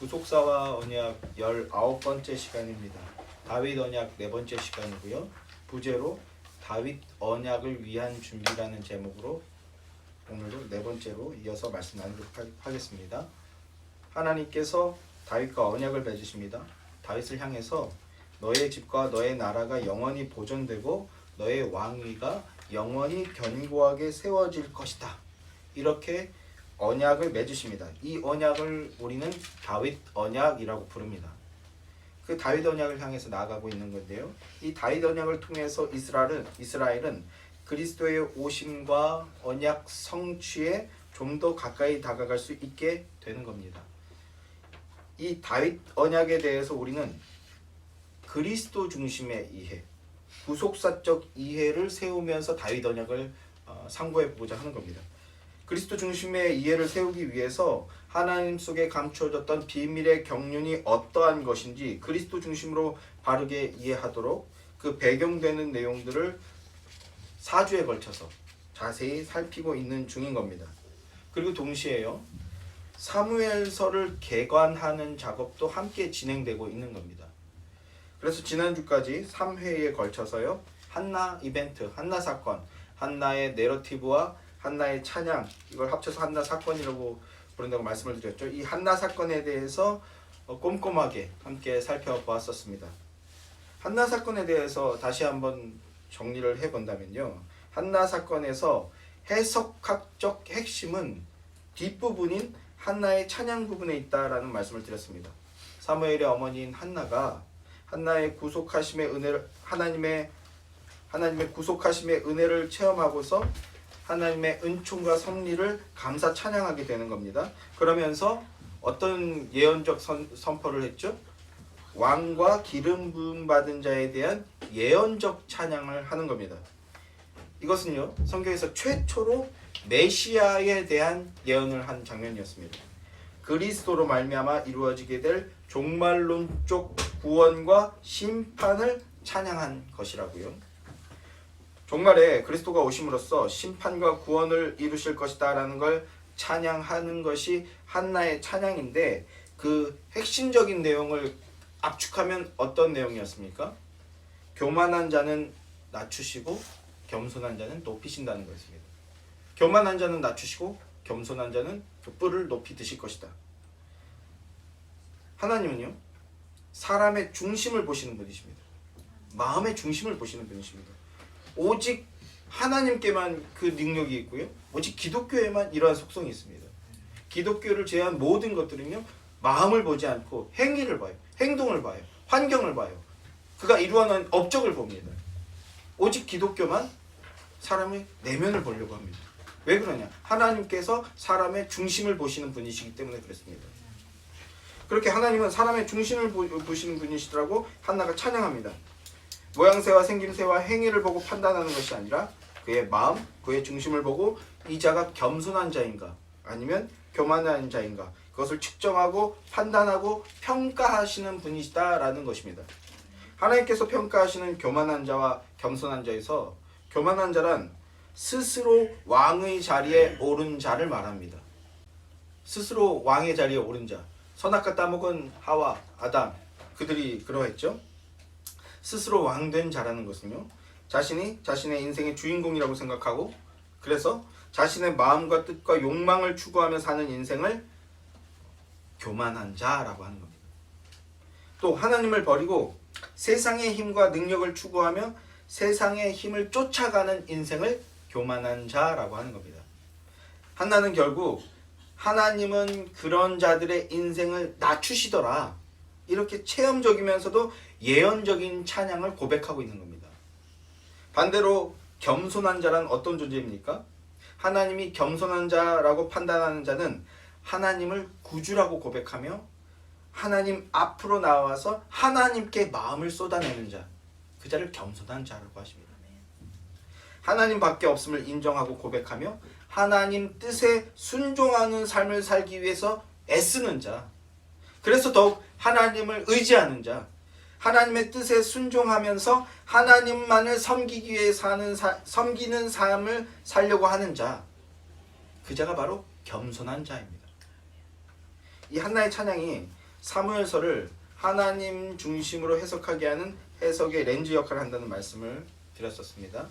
구속사와 언약 19번째 시간입니다. 다윗 언약 4번째 시간이고요. 부제로 다윗 언약을 위한 준비라는 제목으로 오늘도 4번째로 이어서 말씀 나누도록 하겠습니다. 하나님께서 다윗과 언약을 맺으십니다. 다윗을 향해서 너의 집과 너의 나라가 영원히 보존되고 너의 왕위가 영원히 견고하게 세워질 것이다. 이렇게 언약을 맺으십니다. 이 언약을 우리는 다윗 언약이라고 부릅니다. 그 다윗 언약을 향해서 나아가고 있는 건데요. 이 다윗 언약을 통해서 이스라엘은 그리스도의 오심과 언약 성취에 좀 더 가까이 다가갈 수 있게 되는 겁니다. 이 다윗 언약에 대해서 우리는 그리스도 중심의 이해, 구속사적 이해를 세우면서 다윗 언약을 상고해 보고자 하는 겁니다. 그리스도 중심의 이해를 세우기 위해서 하나님 속에 감추어졌던 비밀의 경륜이 어떠한 것인지 그리스도 중심으로 바르게 이해하도록 그 배경되는 내용들을 4주에 걸쳐서 자세히 살피고 있는 중인 겁니다. 그리고 동시에요, 사무엘서를 개관하는 작업도 함께 진행되고 있는 겁니다. 그래서 지난주까지 3회에 걸쳐서요, 한나 이벤트, 한나 사건, 한나의 내러티브와 한나의 찬양, 이걸 합쳐서 한나 사건이라고 부른다고 말씀을 드렸죠. 이 한나 사건에 대해서 꼼꼼하게 함께 살펴보았었습니다. 한나 사건에 대해서 다시 한번 정리를 해본다면요, 한나 사건에서 해석학적 핵심은 뒷부분인 한나의 찬양 부분에 있다라는 말씀을 드렸습니다. 사무엘의 어머니인 한나가 한나의 구속하심의 은혜를 하나님의 구속하심의 은혜를 체험하고서 하나님의 은총과 섭리를 감사 찬양하게 되는 겁니다. 그러면서 어떤 예언적 선포를 했죠? 왕과 기름 부음 받은 자에 대한 예언적 찬양을 하는 겁니다. 이것은요, 성경에서 최초로 메시아에 대한 예언을 한 장면이었습니다. 그리스도로 말미암아 이루어지게 될 종말론적 구원과 심판을 찬양한 것이라고요. 종말에 그리스도가 오심으로써 심판과 구원을 이루실 것이다 라는 걸 찬양하는 것이 한나의 찬양인데, 그 핵심적인 내용을 압축하면 어떤 내용이었습니까? 교만한 자는 낮추시고 겸손한 자는 높이신다는 것입니다. 교만한 자는 낮추시고 겸손한 자는 그 뿔을 높이 드실 것이다. 하나님은요, 사람의 중심을 보시는 분이십니다. 마음의 중심을 보시는 분이십니다. 오직 하나님께만 그 능력이 있고요, 오직 기독교에만 이러한 속성이 있습니다. 기독교를 제외한 모든 것들은요, 마음을 보지 않고 행위를 봐요, 행동을 봐요, 환경을 봐요. 그가 이루어낸 업적을 봅니다. 오직 기독교만 사람의 내면을 보려고 합니다. 왜 그러냐? 하나님께서 사람의 중심을 보시는 분이시기 때문에 그렇습니다. 그렇게 하나님은 사람의 중심을 보시는 분이시더라고 한나가 찬양합니다. 모양새와 생김새와 행위를 보고 판단하는 것이 아니라 그의 마음, 그의 중심을 보고 이 자가 겸손한 자인가 아니면 교만한 자인가, 그것을 측정하고 판단하고 평가하시는 분이시다라는 것입니다. 하나님께서 평가하시는 교만한 자와 겸손한 자에서 교만한 자란 스스로 왕의 자리에 오른 자를 말합니다. 스스로 왕의 자리에 오른 자, 선악과 따먹은 하와, 아담, 그들이 그러했죠. 스스로 왕된 자라는 것은요, 자신이 자신의 인생의 주인공이라고 생각하고, 그래서 자신의 마음과 뜻과 욕망을 추구하며 사는 인생을 교만한 자라고 하는 겁니다. 또 하나님을 버리고 세상의 힘과 능력을 추구하며 세상의 힘을 쫓아가는 인생을 교만한 자라고 하는 겁니다. 한나는 결국 하나님은 그런 자들의 인생을 낮추시더라, 이렇게 체험적이면서도 예언적인 찬양을 고백하고 있는 겁니다. 반대로 겸손한 자란 어떤 존재입니까? 하나님이 겸손한 자라고 판단하는 자는 하나님을 구주라고 고백하며 하나님 앞으로 나와서 하나님께 마음을 쏟아내는 자, 그 자를 겸손한 자라고 하십니다. 하나님 밖에 없음을 인정하고 고백하며 하나님 뜻에 순종하는 삶을 살기 위해서 애쓰는 자, 그래서 더욱 하나님을 의지하는 자, 하나님의 뜻에 순종하면서 하나님만을 섬기기 위해 섬기는 삶을 살려고 하는 자, 그 자가 바로 겸손한 자입니다. 이 한나의 찬양이 사무엘서를 하나님 중심으로 해석하게 하는 해석의 렌즈 역할을 한다는 말씀을 드렸었습니다.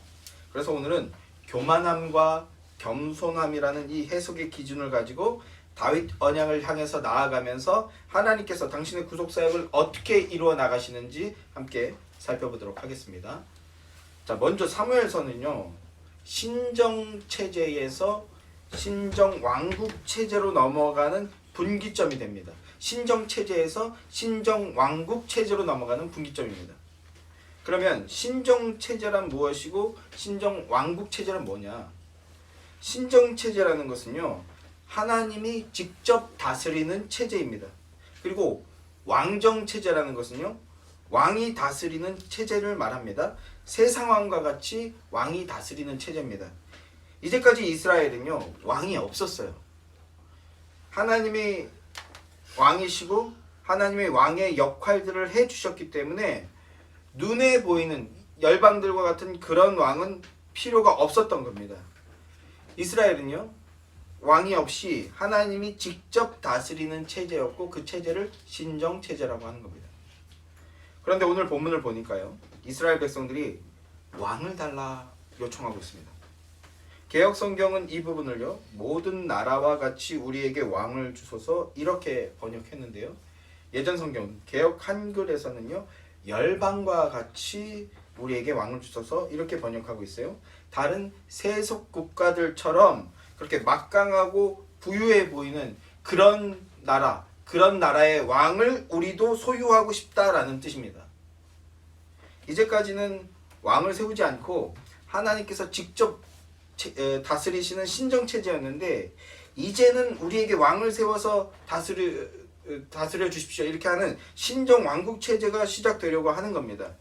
그래서 오늘은 교만함과 겸손함이라는 이 해석의 기준을 가지고 다윗 언약을 향해서 나아가면서 하나님께서 당신의 구속사역을 어떻게 이루어 나가시는지 함께 살펴보도록 하겠습니다. 자, 먼저 사무엘서는요, 신정체제에서 신정왕국체제로 넘어가는 분기점이 됩니다. 신정체제에서 신정왕국체제로 넘어가는 분기점입니다. 그러면 신정체제란 무엇이고 신정왕국체제란 뭐냐? 신정체제라는 것은요, 하나님이 직접 다스리는 체제입니다. 그리고 왕정체제라는 것은요, 왕이 다스리는 체제를 말합니다. 세상왕과 같이 왕이 다스리는 체제입니다. 이제까지 이스라엘은요, 왕이 없었어요. 하나님이 왕이시고 하나님의 왕의 역할들을 해주셨기 때문에 눈에 보이는 열방들과 같은 그런 왕은 필요가 없었던 겁니다. 이스라엘은요, 왕이 없이 하나님이 직접 다스리는 체제였고 그 체제를 신정체제라고 하는 겁니다. 그런데 오늘 본문을 보니까요, 이스라엘 백성들이 왕을 달라 요청하고 있습니다. 개역성경은 이 부분을요, 모든 나라와 같이 우리에게 왕을 주소서 이렇게 번역했는데요, 예전 성경 개역 한글에서는요, 열방과 같이 우리에게 왕을 주소서 이렇게 번역하고 있어요. 다른 세속 국가들처럼 그렇게 막강하고 부유해 보이는 그런 나라, 그런 나라의 왕을 우리도 소유하고 싶다라는 뜻입니다. 이제까지는 왕을 세우지 않고 하나님께서 직접 다스리시는 신정체제였는데, 이제는 우리에게 왕을 세워서 다스려 주십시오 이렇게 하는 신정왕국체제가 시작되려고 하는 겁니다.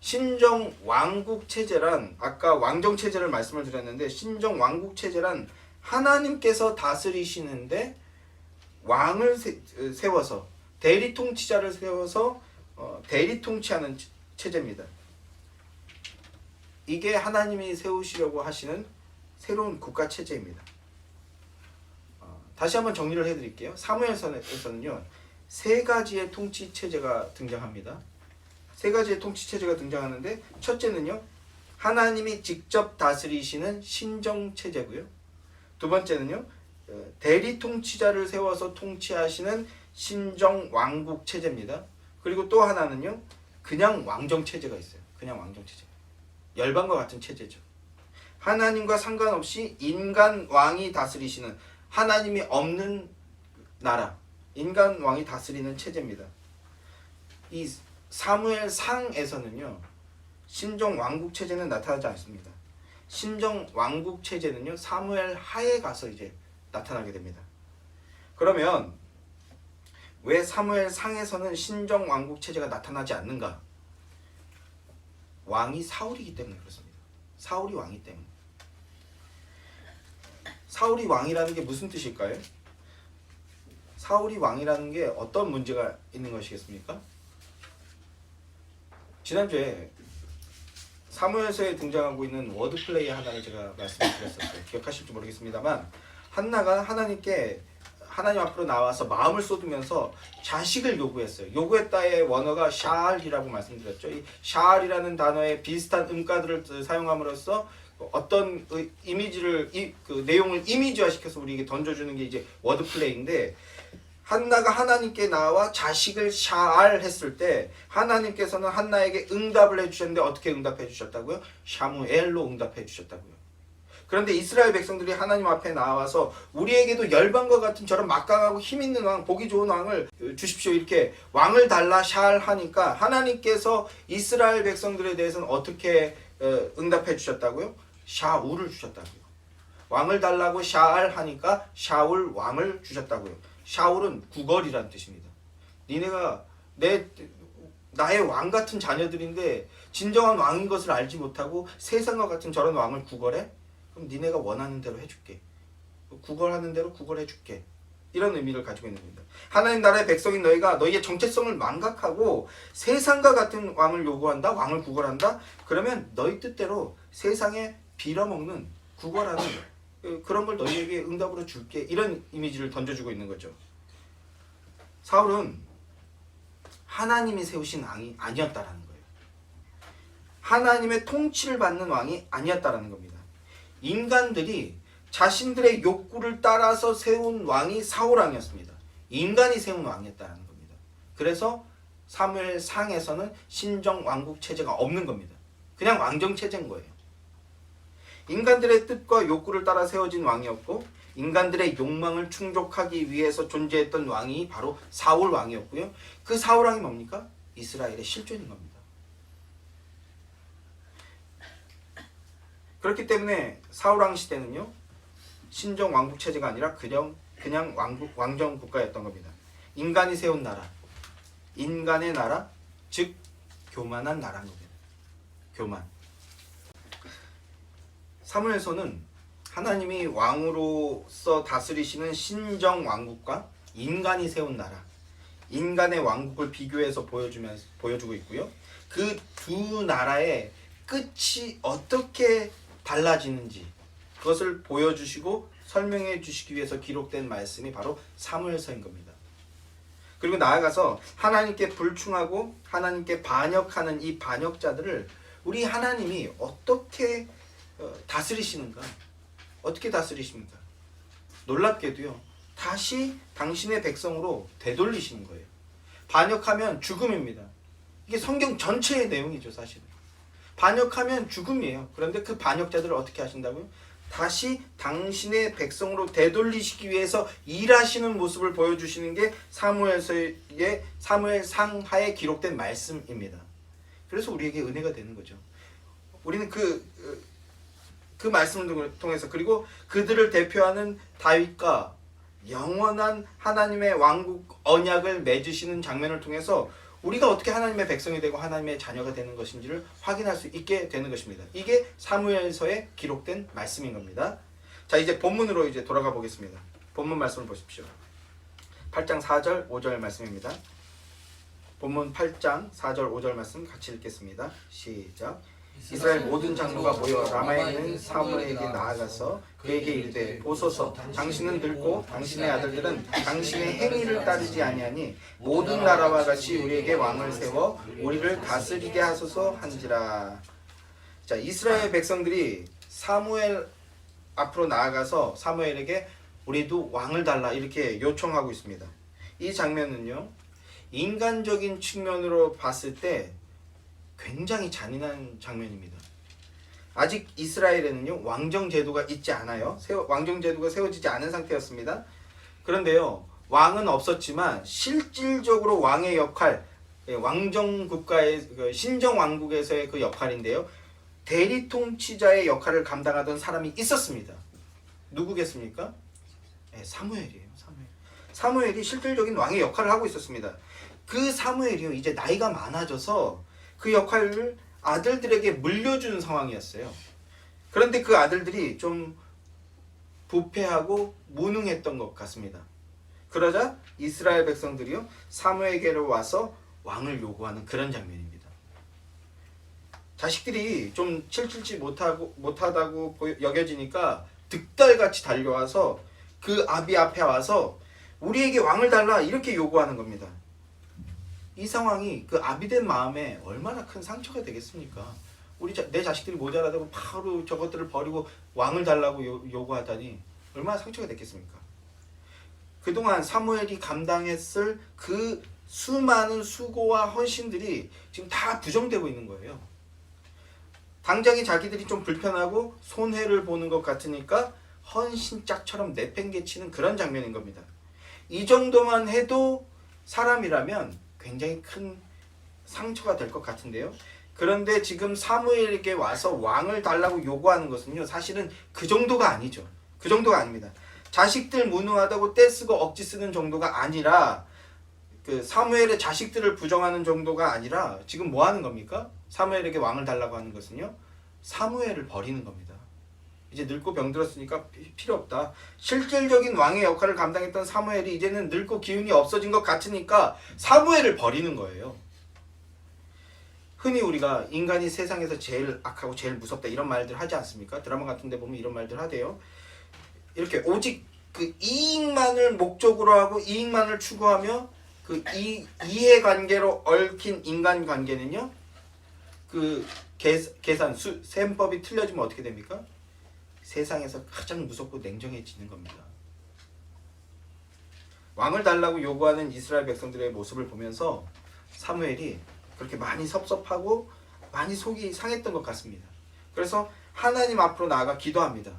신정왕국체제란, 아까 왕정체제를 말씀을 드렸는데, 신정왕국체제란 하나님께서 다스리시는데 왕을 세워서, 대리통치자를 세워서 대리통치하는 체제입니다. 이게 하나님이 세우시려고 하시는 새로운 국가체제입니다. 다시 한번 정리를 해드릴게요. 사무엘서에서는요, 세 가지의 통치체제가 등장합니다. 세 가지의 통치체제가 등장하는데, 첫째는요, 하나님이 직접 다스리시는 신정체제고요. 두 번째는요, 대리통치자를 세워서 통치하시는 신정왕국체제입니다. 그리고 또 하나는요, 그냥 왕정체제가 있어요. 그냥 왕정체제. 열방과 같은 체제죠. 하나님과 상관없이 인간 왕이 다스리시는, 하나님이 없는 나라, 인간 왕이 다스리는 체제입니다. 이 사무엘상에서는요, 신정 왕국 체제는 나타나지 않습니다. 신정 왕국 체제는요, 사무엘 하에 가서 이제 나타나게 됩니다. 그러면 왜 사무엘상에서는 신정 왕국 체제가 나타나지 않는가? 왕이 사울이기 때문에 그렇습니다. 사울이 왕이기 때문에. 사울이 왕이라는 게 무슨 뜻일까요? 사울이 왕이라는 게 어떤 문제가 있는 것이겠습니까? 지난주에 사무엘서에 등장하고 있는 워드플레이 하나를 제가 말씀드렸었어요. 기억하실지 모르겠습니다만, 한나가 하나님 앞으로 나와서 마음을 쏟으면서 자식을 요구했어요. 요구했다의 원어가 샤알이라고 말씀드렸죠. 이 샤알이라는 단어에 비슷한 음가들을 사용함으로써 어떤 이미지를, 그 내용을 이미지화시켜서 우리에게 던져주는 게 이제 워드플레이인데, 한나가 하나님께 나와 자식을 샤알 했을 때 하나님께서는 한나에게 응답을 해주셨는데, 어떻게 응답해 주셨다고요? 샤무엘로 응답해 주셨다고요. 그런데 이스라엘 백성들이 하나님 앞에 나와서 우리에게도 열방과 같은 저런 막강하고 힘있는 왕, 보기 좋은 왕을 주십시오 이렇게 왕을 달라 샤알 하니까, 하나님께서 이스라엘 백성들에 대해서는 어떻게 응답해 주셨다고요? 샤울을 주셨다고요. 왕을 달라고 샤알 하니까 샤울 왕을 주셨다고요. 샤울은 구걸이라는 뜻입니다. 니네가 나의 왕 같은 자녀들인데 진정한 왕인 것을 알지 못하고 세상과 같은 저런 왕을 구걸해? 그럼 니네가 원하는 대로 해줄게. 구걸하는 대로 구걸해줄게. 이런 의미를 가지고 있는 겁니다. 하나님 나라의 백성인 너희가 너희의 정체성을 망각하고 세상과 같은 왕을 요구한다, 왕을 구걸한다? 그러면 너희 뜻대로 세상에 빌어먹는, 구걸하는 그런 걸 너희에게 응답으로 줄게. 이런 이미지를 던져주고 있는 거죠. 사울은 하나님이 세우신 왕이 아니었다라는 거예요. 하나님의 통치를 받는 왕이 아니었다라는 겁니다. 인간들이 자신들의 욕구를 따라서 세운 왕이 사울 왕이었습니다. 인간이 세운 왕이었다는 겁니다. 그래서 사무엘상에서는 신정 왕국 체제가 없는 겁니다. 그냥 왕정 체제인 거예요. 인간들의 뜻과 욕구를 따라 세워진 왕이었고 인간들의 욕망을 충족하기 위해서 존재했던 왕이 바로 사울 왕이었고요. 그 사울 왕이 뭡니까? 이스라엘의 실존인 겁니다. 그렇기 때문에 사울 왕 시대는요, 신정 왕국 체제가 아니라 그냥 왕정 국가였던 겁니다. 인간이 세운 나라, 인간의 나라, 즉 교만한 나라인 겁니다. 교만. 사무엘서는 하나님이 왕으로서 다스리시는 신정 왕국과 인간이 세운 나라, 인간의 왕국을 비교해서 보여주고 있고요. 그 두 나라의 끝이 어떻게 달라지는지 그것을 보여주시고 설명해 주시기 위해서 기록된 말씀이 바로 사무엘서인 겁니다. 그리고 나아가서 하나님께 불충하고 하나님께 반역하는 이 반역자들을 우리 하나님이 어떻게 다스리시는가? 어떻게 다스리십니까? 놀랍게도요, 다시 당신의 백성으로 되돌리시는 거예요. 반역하면 죽음입니다. 이게 성경 전체의 내용이죠, 사실은. 반역하면 죽음이에요. 그런데 그 반역자들을 어떻게 하신다고요? 다시 당신의 백성으로 되돌리시기 위해서 일하시는 모습을 보여주시는 게 사무엘서의 사무엘상하에 기록된 말씀입니다. 그래서 우리에게 은혜가 되는 거죠. 우리는 그 말씀을 통해서, 그리고 그들을 대표하는 다윗과 영원한 하나님의 왕국 언약을 맺으시는 장면을 통해서 우리가 어떻게 하나님의 백성이 되고 하나님의 자녀가 되는 것인지를 확인할 수 있게 되는 것입니다. 이게 사무엘서에 기록된 말씀인 겁니다. 자, 이제 본문으로 이제 돌아가 보겠습니다. 본문 말씀을 보십시오. 8장 4절 5절 말씀입니다. 본문 8장 4절 5절 말씀 같이 읽겠습니다. 시작. 이스라엘 모든 장로가 모여 라마에 있는 사무엘에게 나아가서 그에게 이르되 보소서, 당신은 늙고 당신의 아들들은 당신의 행위를 따르지 아니하니 모든 나라와 같이 우리에게 왕을 세워 우리를 다스리게 하소서 한지라. 자, 이스라엘 백성들이 사무엘 앞으로 나아가서 사무엘에게 우리도 왕을 달라 이렇게 요청하고 있습니다. 이 장면은요, 인간적인 측면으로 봤을 때 굉장히 잔인한 장면입니다. 아직 이스라엘에는요, 왕정 제도가 있지 않아요. 왕정 제도가 세워지지 않은 상태였습니다. 그런데요, 왕은 없었지만 실질적으로 왕의 역할, 왕정 국가의 신정 왕국에서의 그 역할인데요, 대리 통치자의 역할을 감당하던 사람이 있었습니다. 누구겠습니까? 사무엘이에요. 사무엘이 실질적인 왕의 역할을 하고 있었습니다. 그 사무엘이요, 이제 나이가 많아져서 그 역할을 아들들에게 물려주는 상황이었어요. 그런데 그 아들들이 좀 부패하고 무능했던 것 같습니다. 그러자 이스라엘 백성들이요, 사무엘에게로 와서 왕을 요구하는 그런 장면입니다. 자식들이 좀 칠칠치 못하다고 여겨지니까 득달같이 달려와서 그 아비 앞에 와서 우리에게 왕을 달라 이렇게 요구하는 겁니다. 이 상황이 그 아비된 마음에 얼마나 큰 상처가 되겠습니까? 내 자식들이 모자라다고 바로 저것들을 버리고 왕을 달라고 요구하다니 얼마나 상처가 됐겠습니까? 그동안 사무엘이 감당했을 그 수많은 수고와 헌신들이 지금 다 부정되고 있는 거예요. 당장에 자기들이 좀 불편하고 손해를 보는 것 같으니까 헌신짝처럼 내팽개치는 그런 장면인 겁니다. 이 정도만 해도 사람이라면 굉장히 큰 상처가 될 것 같은데요. 그런데 지금 사무엘에게 와서 왕을 달라고 요구하는 것은요, 사실은 그 정도가 아니죠. 그 정도가 아닙니다. 자식들 무능하다고 떼쓰고 억지 쓰는 정도가 아니라, 그 사무엘의 자식들을 부정하는 정도가 아니라 지금 뭐 하는 겁니까? 사무엘에게 왕을 달라고 하는 것은요, 사무엘을 버리는 겁니다. 이제 늙고 병들었으니까 필요 없다. 실질적인 왕의 역할을 감당했던 사무엘이 이제는 늙고 기운이 없어진 것 같으니까 사무엘을 버리는 거예요. 흔히 우리가 인간이 세상에서 제일 악하고 제일 무섭다 이런 말들 하지 않습니까? 드라마 같은 데 보면 이런 말들 하대요. 이렇게 오직 그 이익만을 목적으로 하고 이익만을 추구하며 그 이해관계로 얽힌 인간관계는요, 그 계산 셈법이 틀려지면 어떻게 됩니까? 세상에서 가장 무섭고 냉정해지는 겁니다. 왕을 달라고 요구하는 이스라엘 백성들의 모습을 보면서 사무엘이 그렇게 많이 섭섭하고 많이 속이 상했던 것 같습니다. 그래서 하나님 앞으로 나아가 기도합니다.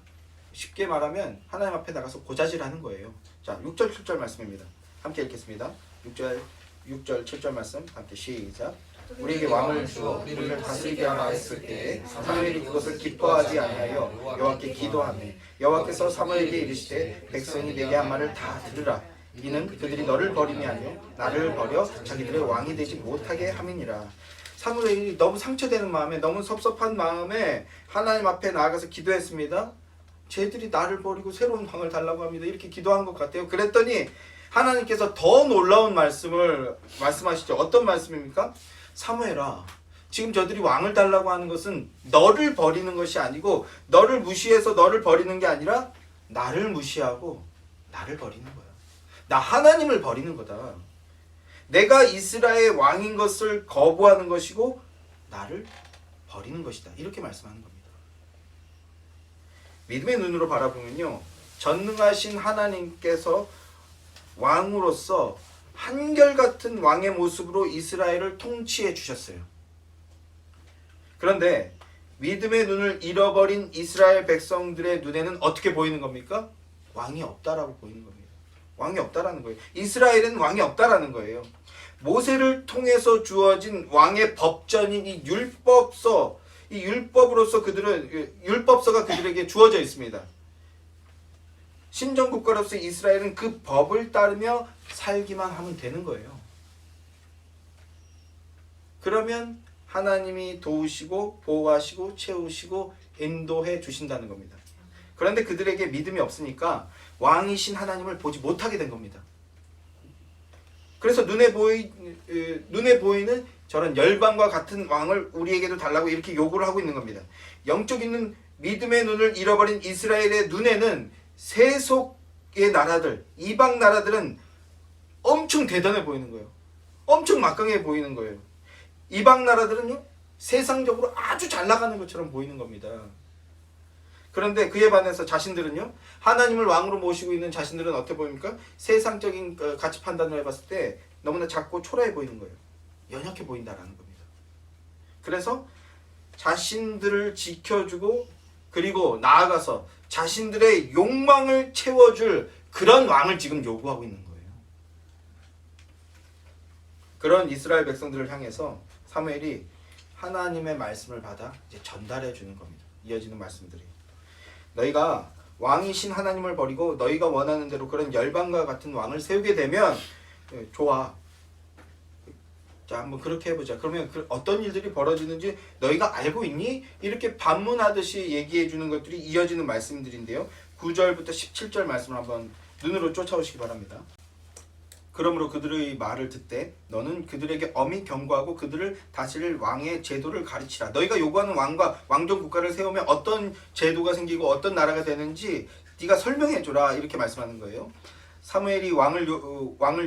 쉽게 말하면 하나님 앞에 나가서 고자질하는 거예요. 자, 6절 7절 말씀입니다. 함께 읽겠습니다. 6절 7절 말씀 함께 시작. 우리에게 왕을 주어 우리를 다스리게 하라 했을 때 사무엘이 그것을 기뻐하지 아니하여 여호와께 기도하매 여호와께서 사무엘에게 이르시되 백성이 내게 한 말을 다 들으라. 이는 그들이 너를 버림이 아니요 나를 버려 자기들의 왕이 되지 못하게 함이니라. 사무엘이 너무 상처되는 마음에, 너무 섭섭한 마음에 하나님 앞에 나아가서 기도했습니다. 쟤들이 나를 버리고 새로운 왕을 달라고 합니다. 이렇게 기도한 것 같아요. 그랬더니 하나님께서 더 놀라운 말씀을 말씀하시죠. 어떤 말씀입니까? 사무엘아, 지금 저들이 왕을 달라고 하는 것은 너를 버리는 것이 아니고, 너를 무시해서 너를 버리는 게 아니라 나를 무시하고 나를 버리는 거야. 나 하나님을 버리는 거다. 내가 이스라엘 왕인 것을 거부하는 것이고 나를 버리는 것이다. 이렇게 말씀하는 겁니다. 믿음의 눈으로 바라보면요, 전능하신 하나님께서 왕으로서 한결같은 왕의 모습으로 이스라엘을 통치해 주셨어요. 그런데 믿음의 눈을 잃어버린 이스라엘 백성들의 눈에는 어떻게 보이는 겁니까? 왕이 없다라고 보이는 겁니다. 왕이 없다라는 거예요. 이스라엘은 왕이 없다라는 거예요. 모세를 통해서 주어진 왕의 법전인 이 율법서, 이 율법으로서 율법서가 그들에게 주어져 있습니다. 신정국가로서 이스라엘은 그 법을 따르며 살기만 하면 되는 거예요. 그러면 하나님이 도우시고 보호하시고 채우시고 인도해 주신다는 겁니다. 그런데 그들에게 믿음이 없으니까 왕이신 하나님을 보지 못하게 된 겁니다. 그래서 눈에 보이는 저런 열방과 같은 왕을 우리에게도 달라고 이렇게 요구를 하고 있는 겁니다. 영적 있는 믿음의 눈을 잃어버린 이스라엘의 눈에는 세속의 나라들, 이방 나라들은 엄청 대단해 보이는 거예요. 엄청 막강해 보이는 거예요. 이방 나라들은요, 세상적으로 아주 잘 나가는 것처럼 보이는 겁니다. 그런데 그에 반해서 자신들은요, 하나님을 왕으로 모시고 있는 자신들은 어떻게 보입니까? 세상적인 가치 판단을 해봤을 때 너무나 작고 초라해 보이는 거예요. 연약해 보인다라는 겁니다. 그래서 자신들을 지켜주고 그리고 나아가서 자신들의 욕망을 채워줄 그런 왕을 지금 요구하고 있는 거예요. 그런 이스라엘 백성들을 향해서 사무엘이 하나님의 말씀을 받아 이제 전달해 주는 겁니다. 이어지는 말씀들이, 너희가 왕이신 하나님을 버리고 너희가 원하는 대로 그런 열방과 같은 왕을 세우게 되면 좋아. 자, 한번 그렇게 해보자. 그러면 어떤 일들이 벌어지는지 너희가 알고 있니? 이렇게 반문하듯이 얘기해 주는 것들이 이어지는 말씀들인데요. 9절부터 17절 말씀을 한번 눈으로 쫓아오시기 바랍니다. 그러므로 그들의 말을 듣되 너는 그들에게 엄히 경고하고 그들을 다스릴 왕의 제도를 가르치라. 너희가 요구하는 왕과 왕정 국가를 세우면 어떤 제도가 생기고 어떤 나라가 되는지 네가 설명해 줘라. 이렇게 말씀하는 거예요. 사무엘이 왕을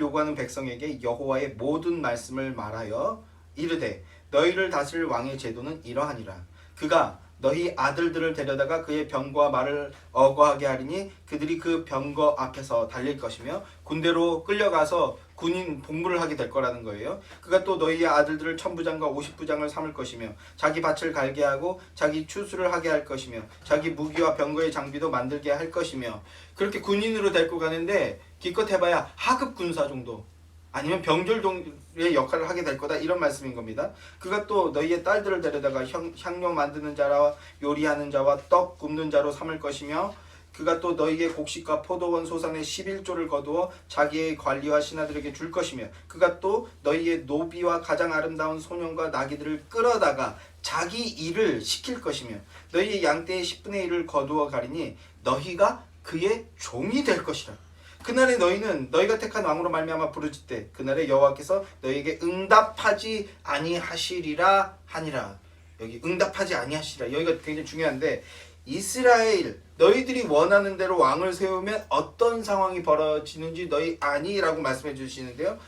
요구하는 백성에게 여호와의 모든 말씀을 말하여 이르되 너희를 다스릴 왕의 제도는 이러하니라. 그가 너희 아들들을 데려다가 그의 병거와 말을 어거하게 하리니 그들이 그 병거 앞에서 달릴 것이며 군대로 끌려가서 군인 복무를 하게 될 거라는 거예요. 그가 또 너희의 아들들을 1000부장과 50부장을 삼을 것이며 자기 밭을 갈게 하고 자기 추수를 하게 할 것이며 자기 무기와 병거의 장비도 만들게 할 것이며, 그렇게 군인으로 데리고 가는데 기껏 해봐야 하급 군사 정도 아니면 병졸의 역할을 하게 될 거다, 이런 말씀인 겁니다. 그가 또 너희의 딸들을 데려다가 향료 만드는 자와 요리하는 자와 떡 굽는 자로 삼을 것이며 그가 또 너희의 곡식과 포도원 소산의 11조를 거두어 자기의 관리와 신하들에게 줄 것이며 그가 또 너희의 노비와 가장 아름다운 소년과 나귀들을 끌어다가 자기 일을 시킬 것이며 너희의 양떼의 10분의 1을 거두어 가리니 너희가 그의 종이 될 것이라. 그날에 너희는 너희가 택한 왕으로 말미암아 부르짖되 그날에 여호와께서 너희에게 응답하지 아니하시리라 하니라. 여기 응답하지 아니하시리라, 여기가 굉장히 중요한데, 이스라엘 너희들이 원하는 대로 왕을 세우면 어떤 상황이 벌어지는지 너희 아니라고 말씀해 주시는데요.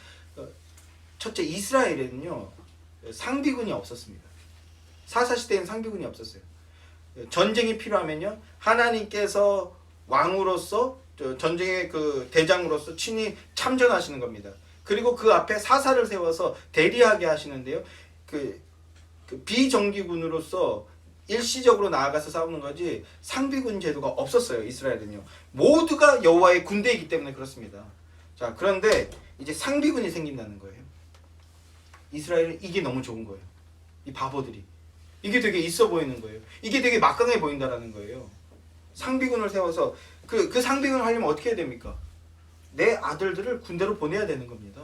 첫째, 이스라엘에는요 상비군이 없었습니다. 사사시대에는 상비군이 없었어요. 전쟁이 필요하면요 하나님께서 왕으로서 전쟁의 그 대장으로서 친히 참전하시는 겁니다. 그리고 그 앞에 사사를 세워서 대리하게 하시는데요. 그 비정기군으로서 일시적으로 나아가서 싸우는 거지 상비군 제도가 없었어요. 이스라엘은요. 모두가 여호와의 군대이기 때문에 그렇습니다. 자, 그런데 이제 상비군이 생긴다는 거예요. 이스라엘은 이게 너무 좋은 거예요. 이 바보들이. 이게 되게 있어 보이는 거예요. 이게 되게 막강해 보인다라는 거예요. 상비군을 세워서 그 상비군을 하려면 어떻게 해야 됩니까? 내 아들들을 군대로 보내야 되는 겁니다.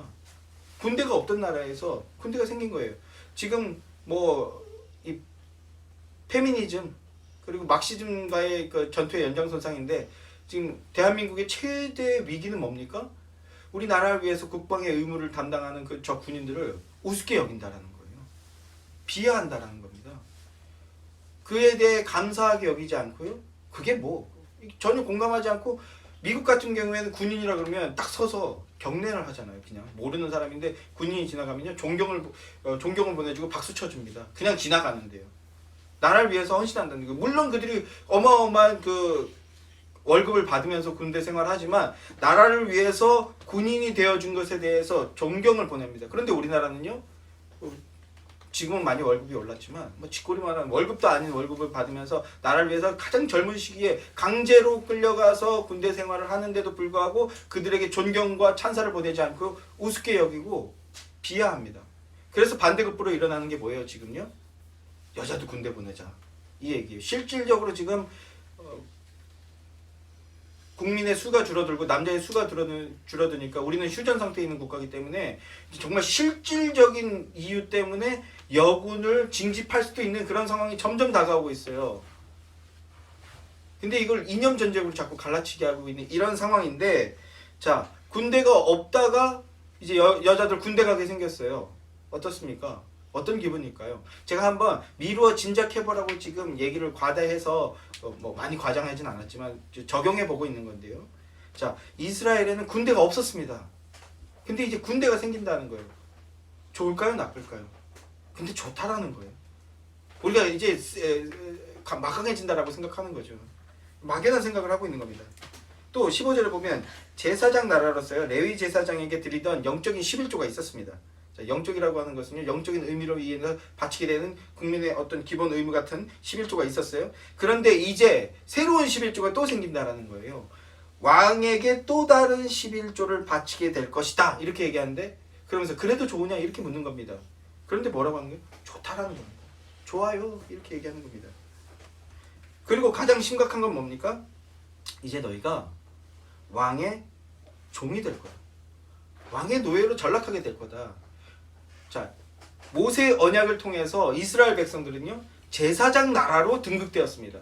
군대가 없던 나라에서 군대가 생긴 거예요. 지금 뭐 이 페미니즘 그리고 막시즘과의 그 전투의 연장선상인데 지금 대한민국의 최대 위기는 뭡니까? 우리나라를 위해서 국방의 의무를 담당하는 그 저 군인들을 우습게 여긴다라는 거예요. 비하한다라는 겁니다. 그에 대해 감사하게 여기지 않고요. 그게 뭐 전혀 공감하지 않고 미국 같은 경우에는 군인이라 그러면 딱 서서 경례를 하잖아요. 그냥 모르는 사람인데 군인이 지나가면요 존경을 보내주고 박수 쳐줍니다. 그냥 지나가는데요. 나라를 위해서 헌신한다는 거. 물론 그들이 어마어마한 그 월급을 받으면서 군대 생활하지만 나라를 위해서 군인이 되어준 것에 대해서 존경을 보냅니다. 그런데 우리나라는요 지금은 많이 월급이 올랐지만 뭐 쥐꼬리만한 월급도 아닌 월급을 받으면서 나라를 위해서 가장 젊은 시기에 강제로 끌려가서 군대 생활을 하는데도 불구하고 그들에게 존경과 찬사를 보내지 않고 우습게 여기고 비하합니다. 그래서 반대급부로 일어나는 게 뭐예요 지금요? 여자도 군대 보내자 이 얘기예요. 실질적으로 지금 국민의 수가 줄어들고 남자의 수가 줄어드니까 우리는 휴전 상태에 있는 국가이기 때문에 정말 실질적인 이유 때문에 여군을 징집할 수도 있는 그런 상황이 점점 다가오고 있어요. 근데 이걸 이념 전쟁으로 자꾸 갈라치게 하고 있는 이런 상황인데 자 군대가 없다가 이제 여자들 군대 가게 생겼어요. 어떻습니까? 어떤 기분일까요? 제가 한번 미루어 짐작해보라고 지금 얘기를 과다해서 뭐 많이 과장하진 않았지만 적용해보고 있는 건데요. 자, 이스라엘에는 군대가 없었습니다. 근데 이제 군대가 생긴다는 거예요. 좋을까요? 나쁠까요? 근데 좋다라는 거예요. 우리가 이제 막강해진다라고 생각하는 거죠. 막연한 생각을 하고 있는 겁니다. 또 15절에 보면 제사장 나라로서요. 레위 제사장에게 드리던 영적인 11조가 있었습니다. 자, 영적이라고 하는 것은요, 영적인 의미로 이해해서 바치게 되는 국민의 어떤 기본 의무 같은 11조가 있었어요. 그런데 이제 새로운 11조가 또 생긴다라는 거예요. 왕에게 또 다른 11조를 바치게 될 것이다. 이렇게 얘기하는데, 그러면서 그래도 좋으냐? 이렇게 묻는 겁니다. 그런데 뭐라고 하는 거예요? 좋다라는 겁니다. 좋아요. 이렇게 얘기하는 겁니다. 그리고 가장 심각한 건 뭡니까? 이제 너희가 왕의 종이 될 거야. 왕의 노예로 전락하게 될 거다. 자, 모세 언약을 통해서 이스라엘 백성들은요 제사장 나라로 등극되었습니다.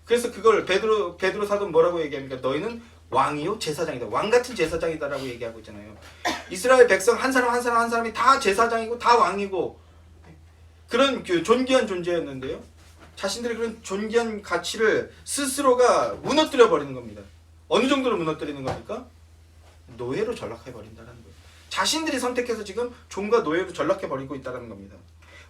그래서 그걸 베드로 사도는 뭐라고 얘기합니까? 너희는 왕이요 제사장이다. 왕 같은 제사장이다라고 얘기하고 있잖아요. 이스라엘 백성 한 사람 한 사람 한 사람이 다 제사장이고 다 왕이고 그런 존귀한 존재였는데요. 자신들의 그런 존귀한 가치를 스스로가 무너뜨려 버리는 겁니다. 어느 정도로 무너뜨리는 겁니까? 노예로 전락해 버린다는 거예요. 자신들이 선택해서 지금 종과 노예로 전락해버리고 있다는 겁니다.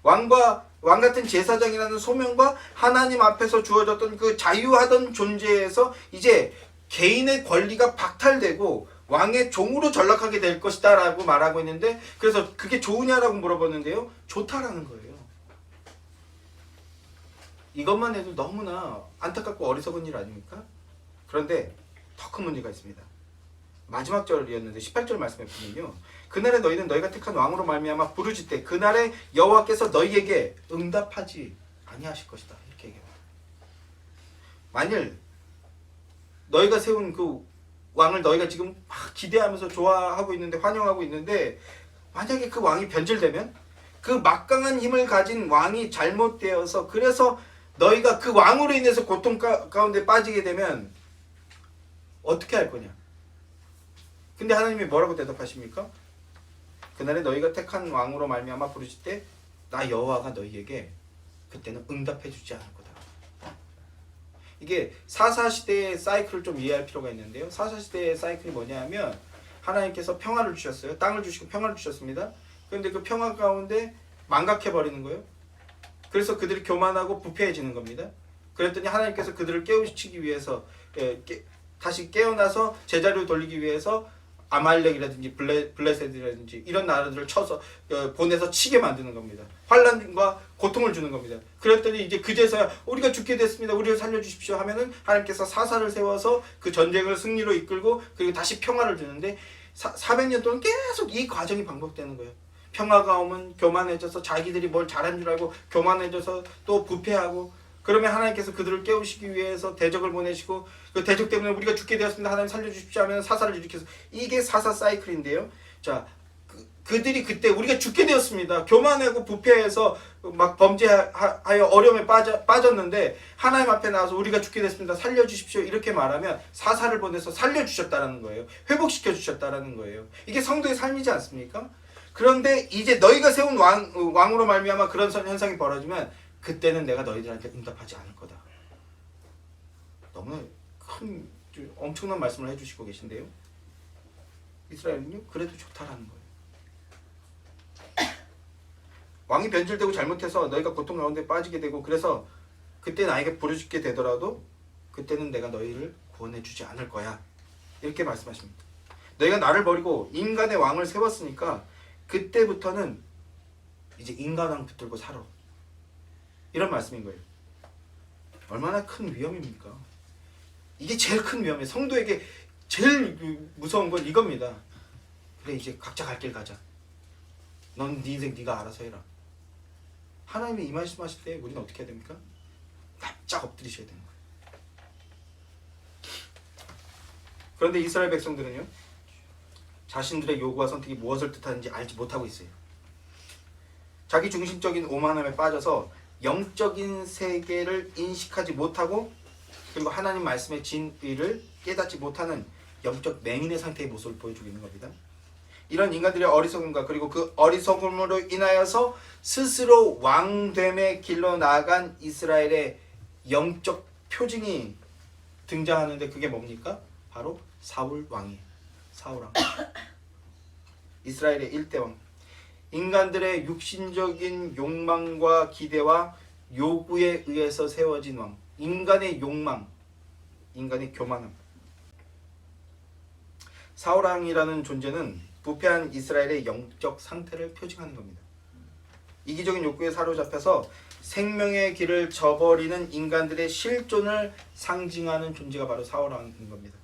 왕 같은 제사장이라는 소명과 하나님 앞에서 주어졌던 그 자유하던 존재에서 이제 개인의 권리가 박탈되고 왕의 종으로 전락하게 될 것이다 라고 말하고 있는데 그래서 그게 좋으냐라고 물어봤는데요. 좋다라는 거예요. 이것만 해도 너무나 안타깝고 어리석은 일 아닙니까? 그런데 더 큰 문제가 있습니다. 마지막 절이었는데 18절 말씀에 보면요. 그날에 너희는 너희가 택한 왕으로 말미암아 부르짖되 그날에 여호와께서 너희에게 응답하지 아니하실 것이다. 이렇게 얘기합니다. 만일 너희가 세운 그 왕을 너희가 지금 막 기대하면서 좋아하고 있는데 환영하고 있는데 만약에 그 왕이 변질되면 그 막강한 힘을 가진 왕이 잘못되어서 그래서 너희가 그 왕으로 인해서 고통 가운데 빠지게 되면 어떻게 할 거냐? 근데 하나님이 뭐라고 대답하십니까? 그날에 너희가 택한 왕으로 말미암아 부르짖되 나 여호와가 너희에게 그때는 응답해 주지 않을 거다. 이게 사사시대의 사이클을 좀 이해할 필요가 있는데요. 사사시대의 사이클이 뭐냐면 하나님께서 평화를 주셨어요. 땅을 주시고 평화를 주셨습니다. 그런데 그 평화 가운데 망각해 버리는 거예요. 그래서 그들이 교만하고 부패해지는 겁니다. 그랬더니 하나님께서 그들을 깨우치기 위해서 다시 깨어나서 제자리로 돌리기 위해서 아말렉이라든지 블레셋이라든지 이런 나라들을 쳐서 보내서 치게 만드는 겁니다. 환난과 고통을 주는 겁니다. 그랬더니 이제 그제서야 우리가 죽게 됐습니다. 우리를 살려주십시오 하면은 하나님께서 사사를 세워서 그 전쟁을 승리로 이끌고 그리고 다시 평화를 주는데 400년 동안 계속 이 과정이 반복되는 거예요. 평화가 오면 교만해져서 자기들이 뭘 잘한 줄 알고 교만해져서 또 부패하고, 그러면 하나님께서 그들을 깨우시기 위해서 대적을 보내시고 그 대적 때문에 우리가 죽게 되었습니다. 하나님 살려주십시오 하면 사사를 일으켜서, 이게 사사 사이클인데요. 자, 그들이 그때 우리가 죽게 되었습니다. 교만하고 부패해서 막 범죄하여 어려움에 빠졌는데 하나님 앞에 나와서 우리가 죽게 됐습니다. 살려주십시오 이렇게 말하면 사사를 보내서 살려주셨다라는 거예요. 회복시켜 주셨다라는 거예요. 이게 성도의 삶이지 않습니까? 그런데 이제 너희가 세운 왕으로 말미암아 그런 현상이 벌어지면 그때는 내가 너희들한테 응답하지 않을 거다. 너무 큰 엄청난 말씀을 해주시고 계신데요. 이스라엘은요 그래도 좋다라는 거예요. 왕이 변질되고 잘못해서 너희가 고통 가운데 빠지게 되고 그래서 그때 나에게 부르짖게 되더라도 그때는 내가 너희를 구원해 주지 않을 거야. 이렇게 말씀하십니다. 너희가 나를 버리고 인간의 왕을 세웠으니까 그때부터는 이제 인간왕 붙들고 살아. 이런 말씀인 거예요. 얼마나 큰 위험입니까? 이게 제일 큰 위험이에요. 성도에게 제일 무서운 건 이겁니다. 그래 이제 각자 갈 길 가자. 넌 네 인생 네가 알아서 해라. 하나님이 이 말씀하실 때 우리는 어떻게 해야 됩니까? 납작 엎드리셔야 되는 거예요. 그런데 이스라엘 백성들은요, 자신들의 요구와 선택이 무엇을 뜻하는지 알지 못하고 있어요. 자기 중심적인 오만함에 빠져서 영적인 세계를 인식하지 못하고 그리고 하나님 말씀의 진리를 깨닫지 못하는 영적 맹인의 상태의 모습을 보여주고 있는 겁니다. 이런 인간들의 어리석음과 그리고 그 어리석음으로 인하여서 스스로 왕됨의 길로 나아간 이스라엘의 영적 표징이 등장하는데 그게 뭡니까? 바로 사울 왕이에요. 사울 왕. 이스라엘의 1대 왕. 인간들의 육신적인 욕망과 기대와 요구에 의해서 세워진 왕. 인간의 욕망, 인간의 교만함. 사울 왕이라는 존재는 부패한 이스라엘의 영적 상태를 표징하는 겁니다. 이기적인 욕구에 사로잡혀서 생명의 길을 저버리는 인간들의 실존을 상징하는 존재가 바로 사울 왕인 겁니다.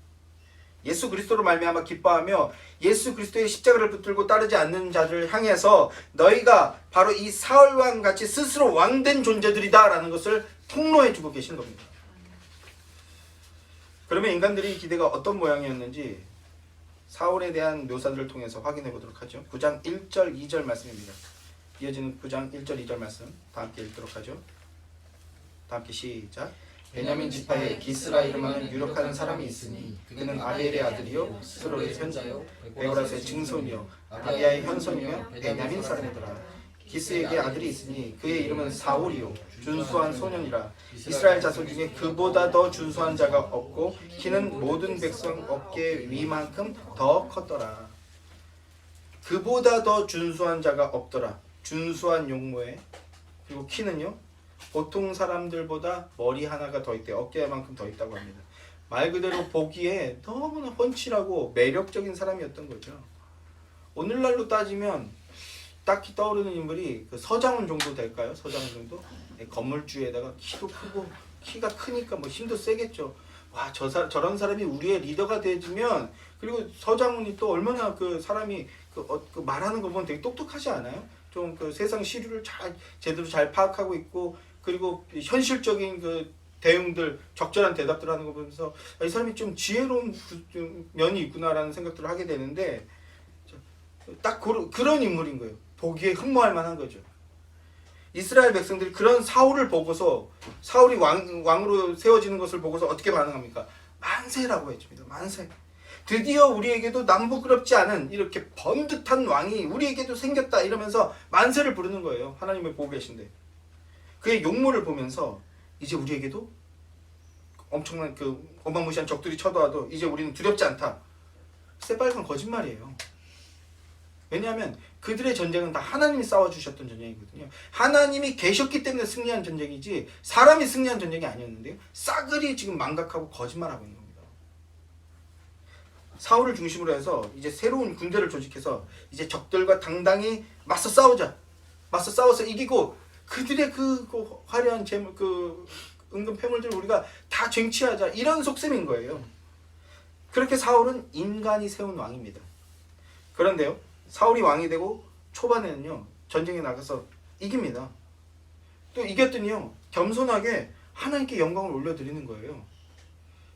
예수 그리스도로 말미암아 기뻐하며 예수 그리스도의 십자가를 붙들고 따르지 않는 자들을 향해서 너희가 바로 이 사울 왕 같이 스스로 왕된 존재들이다 라는 것을 통로해주고 계신 겁니다. 그러면 인간들의 기대가 어떤 모양이었는지 사울에 대한 묘사들을 통해서 확인해 보도록 하죠. 9장 1절 2절 말씀입니다. 이어지는 9장 1절 2절 말씀 다 함께 읽도록 하죠. 다 함께 시작. 베냐민 지파에 기스라 이름하는 유력한 사람이 있으니 그는 아벨의 아들이요 스로의 손자요 베고라스의 증손이요 아비야의 현손이며 베냐민 사람이더라. 기스에게 아들이 있으니 그의 이름은 사울이요 준수한 소년이라. 이스라엘 자손 중에 그보다 더 준수한 자가 없고 키는 모든 백성 어깨 위만큼 더 컸더라. 그보다 더 준수한 자가 없더라. 준수한 용모에 그리고 키는요 보통 사람들보다 머리 하나가 더 있대요. 어깨만큼 더 있다고 합니다. 말 그대로 보기에 너무나 훤칠하고 매력적인 사람이었던 거죠. 오늘날로 따지면 딱히 떠오르는 인물이 그 서장훈 정도 될까요? 서장훈 정도? 네, 건물주에다가 키도 크고 키가 크니까 뭐 힘도 세겠죠. 와, 저런 사람이 우리의 리더가 되면, 그리고 서장훈이 또 얼마나 그 사람이 그 말하는 거 보면 되게 똑똑하지 않아요? 좀 그 세상 시류를 제대로 잘 파악하고 있고, 그리고 현실적인 그 대응들, 적절한 대답들 하는 거 보면서 이 사람이 좀 지혜로운 면이 있구나라는 생각들을 하게 되는데, 딱 그런 인물인 거예요. 보기에 흠모할 만한 거죠. 이스라엘 백성들이 그런 사울을 보고서, 사울이 왕으로 세워지는 것을 보고서 어떻게 반응합니까? 만세라고 해줍니다. 만세. 드디어 우리에게도 남부끄럽지 않은 이렇게 번듯한 왕이 우리에게도 생겼다 이러면서 만세를 부르는 거예요. 하나님을 보고 계신데. 그의 용모를 보면서 이제 우리에게도 엄청난 그 어마무시한 적들이 쳐도와도 이제 우리는 두렵지 않다. 새빨간 거짓말이에요. 왜냐하면 그들의 전쟁은 다 하나님이 싸워주셨던 전쟁이거든요. 하나님이 계셨기 때문에 승리한 전쟁이지 사람이 승리한 전쟁이 아니었는데요. 싸그리 지금 망각하고 거짓말하고 있는 겁니다. 사울을 중심으로 해서 이제 새로운 군대를 조직해서 이제 적들과 당당히 맞서 싸우자. 맞서 싸워서 이기고 그들의 그 화려한 재물, 그 은근 패물들을 우리가 다 쟁취하자. 이런 속셈인 거예요. 그렇게 사울은 인간이 세운 왕입니다. 그런데요, 사울이 왕이 되고 초반에는요, 전쟁에 나가서 이깁니다. 또 이겼더니요, 겸손하게 하나님께 영광을 올려드리는 거예요.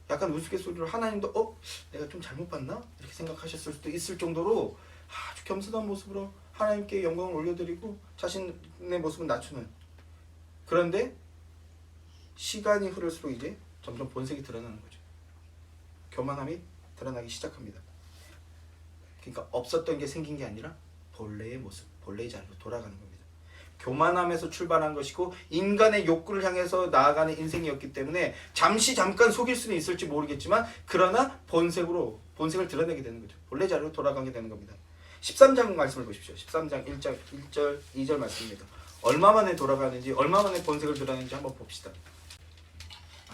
약간 우스갯소리로 하나님도 내가 좀 잘못 봤나? 이렇게 생각하셨을 수도 있을 정도로 아주 겸손한 모습으로 하나님께 영광을 올려드리고 자신의 모습은 낮추는. 그런데 시간이 흐를수록 이제 점점 본색이 드러나는 거죠. 교만함이 드러나기 시작합니다. 그러니까 없었던 게 생긴 게 아니라 본래의 모습, 본래의 자리로 돌아가는 겁니다. 교만함에서 출발한 것이고 인간의 욕구를 향해서 나아가는 인생이었기 때문에 잠깐 속일 수는 있을지 모르겠지만 그러나 본색을 드러내게 되는 거죠. 본래 자리로 돌아가게 되는 겁니다. 13장 말씀을 보십시오. 13장 1절 2절 말씀입니다. 얼마 만에 돌아가는지 얼마 만에 본색을 드러내는지 한번 봅시다.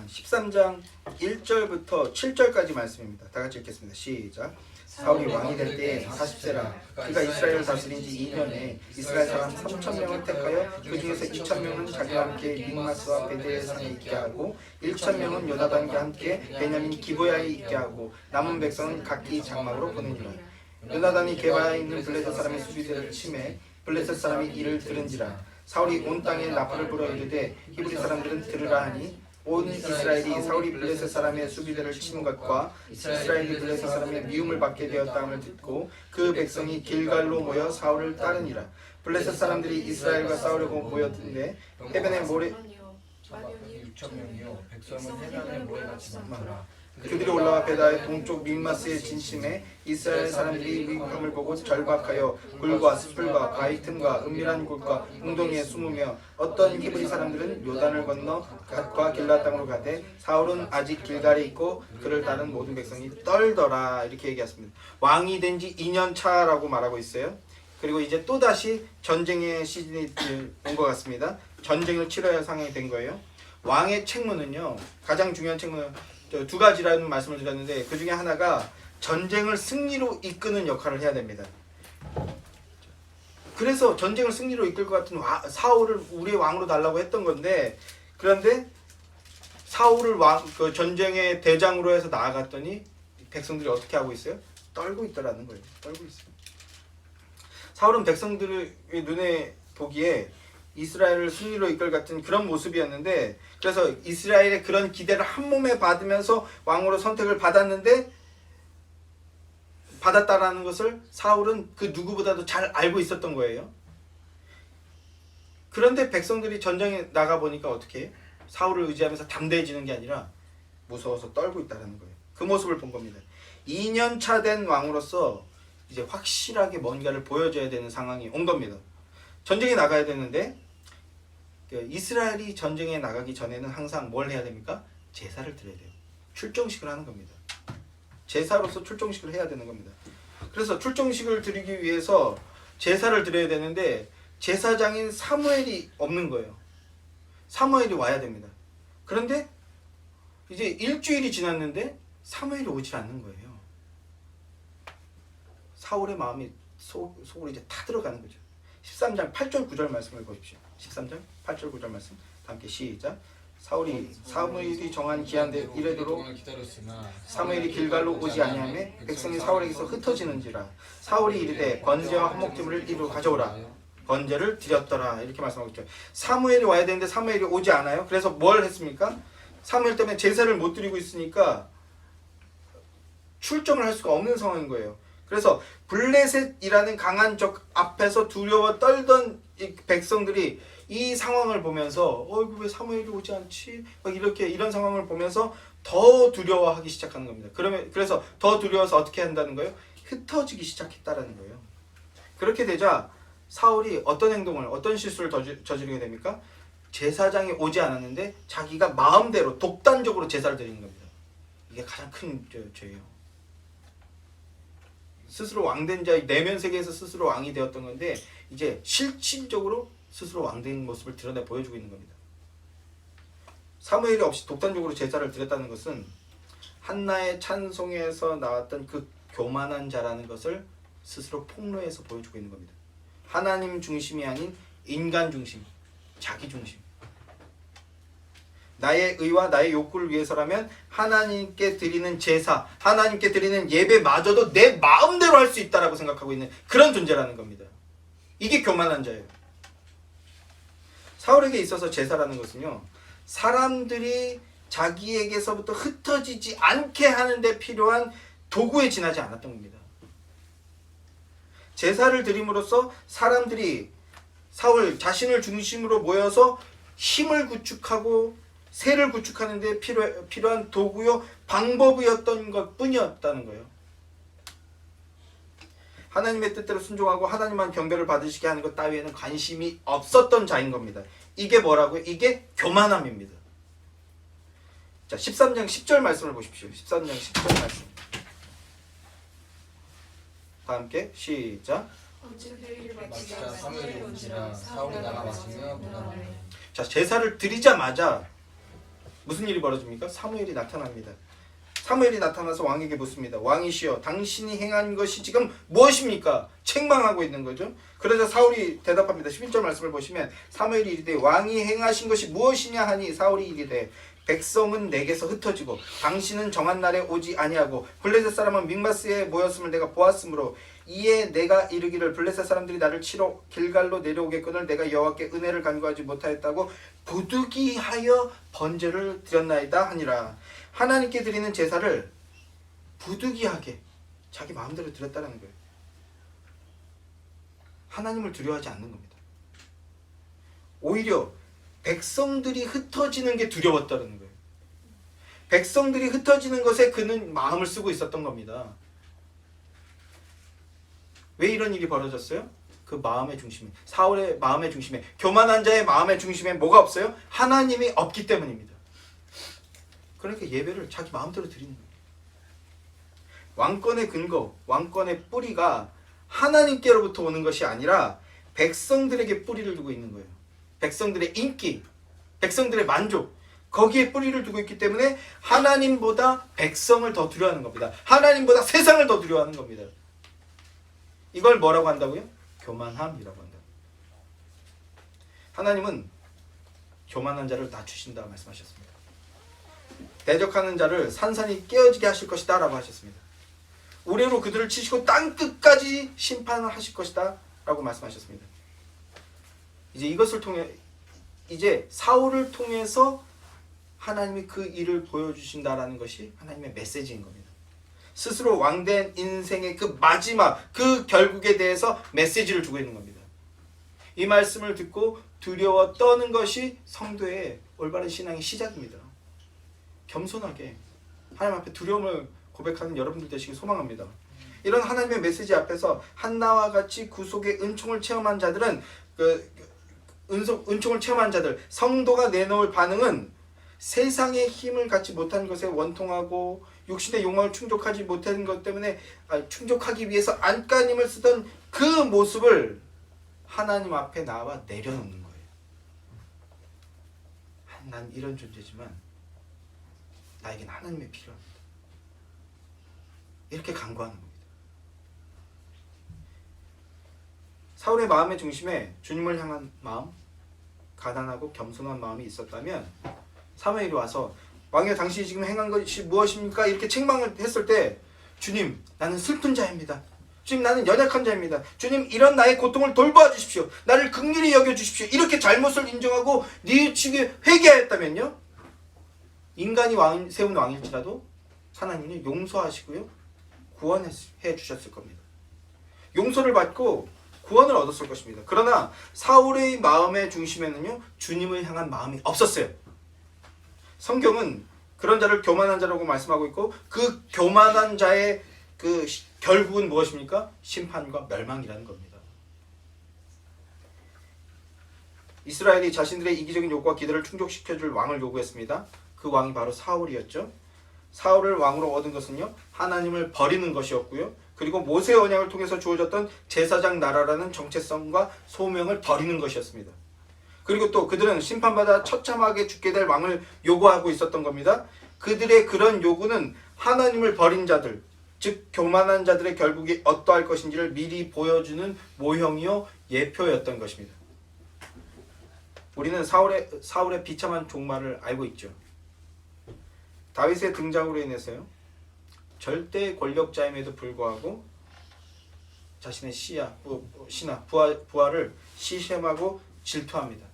13장 1절부터 7절까지 말씀입니다. 다 같이 읽겠습니다. 시작. 사울이 왕이 될 때 40세라 그가 이스라엘을 다스린 지 2년에 이스라엘 사람 3,000명을 택하여 그 중에서 2,000명은 자기와 함께 믹마스와 베델의 산에 있게 하고 1,000명은 요나단과 함께 베냐민 기브야에 있게 하고 남은 백성은 각기 장막으로 보내니라. 요나단이 게바에 있는 블레셋 사람의 수비대를 치매 블레셋 사람이 이를 들은지라. 사울이 온 땅에 나팔을 불어 이르되 히브리 사람들은 들으라 하니 온 이스라엘이 사울이 블레셋 사람의 수비대를 친 것과 이스라엘이 블레셋 사람의 미움을 받게 되었다함을 듣고 그 백성이 길갈로 모여 사울을 따르니라. 블레셋 사람들이 이스라엘과 싸우려고 모였는데 해변에 모래 6,000명이요 백성은 해변에 모래같이 많더라. 그들이 올라와 베다의 동쪽 믹마스에 진심에 이스라엘 사람들이 위급함을 보고 절박하여 굴과 숯불과 바위 틈과 은밀한 곳과 웅덩이에 숨으며 어떤 히브리 사람들은 요단을 건너 갓과 길라 땅으로 가되 사울은 아직 길갈에 있고 그를 따른 모든 백성이 떨더라. 이렇게 얘기했습니다. 왕이 된 지 2년 차라고 말하고 있어요. 그리고 이제 또다시 전쟁의 시즌이 온 것 같습니다. 전쟁을 치러야 할 상황이 된 거예요. 왕의 책무는요, 가장 중요한 책무는 두 가지라는 말씀을 드렸는데 그 중에 하나가 전쟁을 승리로 이끄는 역할을 해야 됩니다. 그래서 전쟁을 승리로 이끌 것 같은 사울을 우리의 왕으로 달라고 했던 건데, 그런데 사울을 그 전쟁의 대장으로 해서 나아갔더니 백성들이 어떻게 하고 있어요? 떨고 있더라는 거예요. 떨고 있어요. 사울은 백성들의 눈에 보기에 이스라엘을 승리로 이끌 같은 그런 모습이었는데, 그래서 이스라엘의 그런 기대를 한 몸에 받으면서 왕으로 선택을 받았다라는 것을 사울은 그 누구보다도 잘 알고 있었던 거예요. 그런데 백성들이 전쟁에 나가 보니까 어떻게 해요? 사울을 의지하면서 담대해지는 게 아니라 무서워서 떨고 있다는 거예요. 그 모습을 본 겁니다. 2년 차 된 왕으로서 이제 확실하게 뭔가를 보여줘야 되는 상황이 온 겁니다. 전쟁에 나가야 되는데 이스라엘이 전쟁에 나가기 전에는 항상 뭘 해야 됩니까? 제사를 드려야 돼요. 출정식을 하는 겁니다. 제사로서 출정식을 해야 되는 겁니다. 그래서 출정식을 드리기 위해서 제사를 드려야 되는데 제사장인 사무엘이 없는 거예요. 사무엘이 와야 됩니다. 그런데 이제 일주일이 지났는데 사무엘이 오질 않는 거예요. 사울의 마음이 속으로 이제 타 들어가는 거죠. 13장 8절 9절 말씀을 보십시오. 13장 8절 9절 말씀 다 함께 시작. 사무엘이 정한 기한대 이래도록 사무엘이 길갈로 오지 아니하매 백성이 사울에게서 흩어지는지라. 사울이 이르되 번제와 화목제물을 이리로 가져오라. 번제를 드렸더라. 이렇게 말씀하고 있죠. 사무엘이 와야 되는데 사무엘이 오지 않아요. 그래서 뭘 했습니까? 사무엘 때문에 제사를 못 드리고 있으니까 출정을 할 수가 없는 상황인 거예요. 그래서 블레셋이라는 강한 적 앞에서 두려워 떨던 이 백성들이 이 상황을 보면서 왜 사무엘이 오지 않지? 막 이런 상황을 보면서 더 두려워하기 시작하는 겁니다. 그래서 더 두려워서 어떻게 한다는 거예요? 흩어지기 시작했다라는 거예요. 그렇게 되자 사울이 어떤 실수를 저지르게 됩니까? 제사장이 오지 않았는데 자기가 마음대로 독단적으로 제사를 드리는 겁니다. 이게 가장 큰 죄예요. 스스로 왕된 자, 내면 세계에서 스스로 왕이 되었던 건데 이제 실질적으로 스스로 왕된 모습을 드러내 보여주고 있는 겁니다. 사무엘이 없이 독단적으로 제사를 드렸다는 것은 한나의 찬송에서 나왔던 그 교만한 자라는 것을 스스로 폭로해서 보여주고 있는 겁니다. 하나님 중심이 아닌 인간 중심, 자기 중심. 나의 의와 나의 욕구를 위해서라면 하나님께 드리는 제사, 하나님께 드리는 예배마저도 내 마음대로 할 수 있다라고 생각하고 있는 그런 존재라는 겁니다. 이게 교만한 자예요. 사울에게 있어서 제사라는 것은요, 사람들이 자기에게서부터 흩어지지 않게 하는 데 필요한 도구에 지나지 않았던 겁니다. 제사를 드림으로써 사람들이 사울 자신을 중심으로 모여서 힘을 구축하고 세를 구축하는 데 필요한 도구요 방법이었던 것 뿐이었다는 거예요. 하나님의 뜻대로 순종하고 하나님만 경배를 받으시게 하는 것 따위에는 관심이 없었던 자인 겁니다. 이게 뭐라고요? 이게 교만함입니다. 자, 13장 10절 말씀을 보십시오. 13장 10절 말씀. 다 함께 시작. 마치자 사무엘이 온지라 사울이 나가 마시며 문하노니. 자, 제사를 드리자마자 무슨 일이 벌어집니까? 사무엘이 나타납니다. 사무엘이 나타나서 왕에게 묻습니다. 왕이시여, 당신이 행한 것이 지금 무엇입니까? 책망하고 있는 거죠. 그러자 사울이 대답합니다. 11절 말씀을 보시면 사무엘이 이르되 왕이 행하신 것이 무엇이냐 하니 사울이 이르되 백성은 내게서 흩어지고 당신은 정한 날에 오지 아니하고 블레셋 사람은 믹마스에 모였음을 내가 보았으므로 이에 내가 이르기를 블레셋 사람들이 나를 치러 길갈로 내려오겠거늘 내가 여호와께 은혜를 간구하지 못하였다고 부득이하여 번제를 드렸나이다 하니라. 하나님께 드리는 제사를 부득이하게 자기 마음대로 드렸다는 거예요. 하나님을 두려워하지 않는 겁니다. 오히려 백성들이 흩어지는 게 두려웠다는 거예요. 백성들이 흩어지는 것에 그는 마음을 쓰고 있었던 겁니다. 왜 이런 일이 벌어졌어요? 그 마음의 중심에, 사울의 마음의 중심에, 교만한 자의 마음의 중심에 뭐가 없어요? 하나님이 없기 때문입니다. 그러니까 예배를 자기 마음대로 드리는 거예요. 왕권의 근거, 왕권의 뿌리가 하나님께로부터 오는 것이 아니라 백성들에게 뿌리를 두고 있는 거예요. 백성들의 인기, 백성들의 만족, 거기에 뿌리를 두고 있기 때문에 하나님보다 백성을 더 두려워하는 겁니다. 하나님보다 세상을 더 두려워하는 겁니다. 이걸 뭐라고 한다고요? 교만함이라고 한다. 하나님은 교만한 자를 낮추신다 말씀하셨습니다. 대적하는 자를 산산이 깨어지게 하실 것이다 라고 하셨습니다. 우레로 그들을 치시고 땅 끝까지 심판을 하실 것이다 라고 말씀하셨습니다. 이제 이것을 통해, 이제 사울을 통해서 하나님이 그 일을 보여주신다라는 것이 하나님의 메시지인 겁니다. 스스로 왕된 인생의 그 마지막, 그 결국에 대해서 메시지를 주고 있는 겁니다. 이 말씀을 듣고 두려워 떠는 것이 성도의 올바른 신앙의 시작입니다. 겸손하게 하나님 앞에 두려움을 고백하는 여러분들 되시길 소망합니다. 이런 하나님의 메시지 앞에서 한나와 같이 구속의 은총을 체험한 자들은 은총을 체험한 자들, 성도가 내놓을 반응은 세상의 힘을 갖지 못한 것에 원통하고 육신의 욕망을 충족하지 못한 것 때문에 충족하기 위해서 안간힘을 쓰던 그 모습을 하나님 앞에 나와 내려놓는 거예요. 난 이런 존재지만 나에겐 하나님이 필요합니다. 이렇게 간구하는 겁니다. 사울의 마음의 중심에 주님을 향한 마음, 가난하고 겸손한 마음이 있었다면 사무엘이 와서 왕이여 당신이 지금 행한 것이 무엇입니까? 이렇게 책망을 했을 때 주님, 나는 슬픈 자입니다. 주님, 나는 연약한 자입니다. 주님, 이런 나의 고통을 돌보아 주십시오. 나를 긍휼히 여겨 주십시오. 이렇게 잘못을 인정하고 뉘우치게 회개하였다면요, 인간이 세운 왕일지라도 하나님은 용서하시고요 구원해 주셨을 겁니다. 용서를 받고 구원을 얻었을 것입니다. 그러나 사울의 마음의 중심에는요 주님을 향한 마음이 없었어요. 성경은 그런 자를 교만한 자라고 말씀하고 있고 그 교만한 자의 그 결국은 무엇입니까? 심판과 멸망이라는 겁니다. 이스라엘이 자신들의 이기적인 욕구와 기대를 충족시켜줄 왕을 요구했습니다. 그 왕이 바로 사울이었죠. 사울을 왕으로 얻은 것은요 하나님을 버리는 것이었고요 그리고 모세의 언약을 통해서 주어졌던 제사장 나라라는 정체성과 소명을 버리는 것이었습니다. 그리고 또 그들은 심판받아 처참하게 죽게 될 왕을 요구하고 있었던 겁니다. 그들의 그런 요구는 하나님을 버린 자들, 즉 교만한 자들의 결국이 어떠할 것인지를 미리 보여주는 모형이요 예표였던 것입니다. 우리는 사울의 비참한 종말을 알고 있죠. 다윗의 등장으로 인해서요, 절대 권력자임에도 불구하고 자신의 부하를 시샘하고 질투합니다.